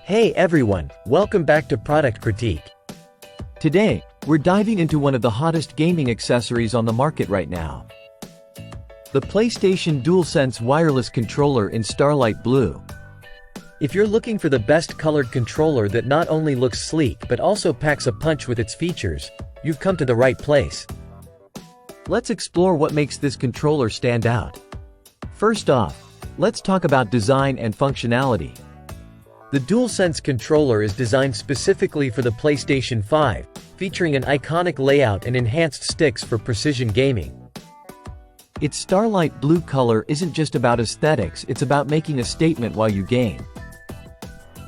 Hey everyone, welcome back to Product Critique. Today, we're diving into one of the hottest gaming accessories on the market right now. The PlayStation DualSense wireless controller in Starlight Blue. If you're looking for the best colored controller that not only looks sleek but also packs a punch with its features, you've come to the right place. Let's explore what makes this controller stand out. First off, let's talk about design and functionality. The DualSense controller is designed specifically for the PlayStation 5, featuring an iconic layout and enhanced sticks for precision gaming. Its Starlight Blue color isn't just about aesthetics, it's about making a statement while you game.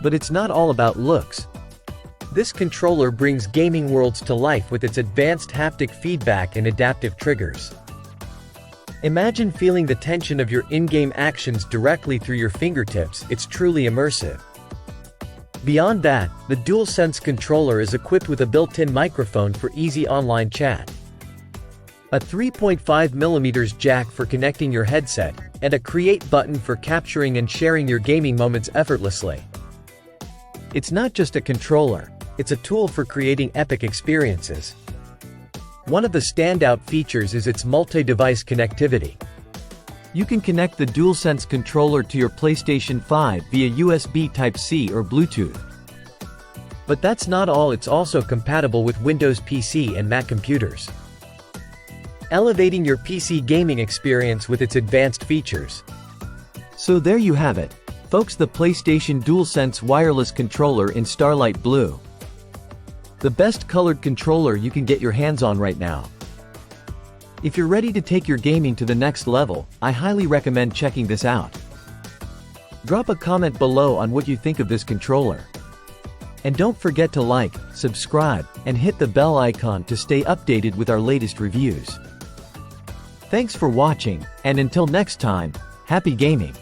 But it's not all about looks. This controller brings gaming worlds to life with its advanced haptic feedback and adaptive triggers. Imagine feeling the tension of your in-game actions directly through your fingertips. It's truly immersive. Beyond that, the DualSense controller is equipped with a built-in microphone for easy online chat, a 3.5mm jack for connecting your headset, and a Create button for capturing and sharing your gaming moments effortlessly. It's not just a controller, it's a tool for creating epic experiences. One of the standout features is its multi-device connectivity. You can connect the DualSense controller to your PlayStation 5 via USB Type-C or Bluetooth. But that's not all, it's also compatible with Windows PC and Mac computers, elevating your PC gaming experience with its advanced features. So there you have it, folks, the PlayStation DualSense wireless controller in Starlight Blue. The best colored controller you can get your hands on right now. If you're ready to take your gaming to the next level, I highly recommend checking this out. Drop a comment below on what you think of this controller. And don't forget to like, subscribe, and hit the bell icon to stay updated with our latest reviews. Thanks for watching, and until next time, happy gaming!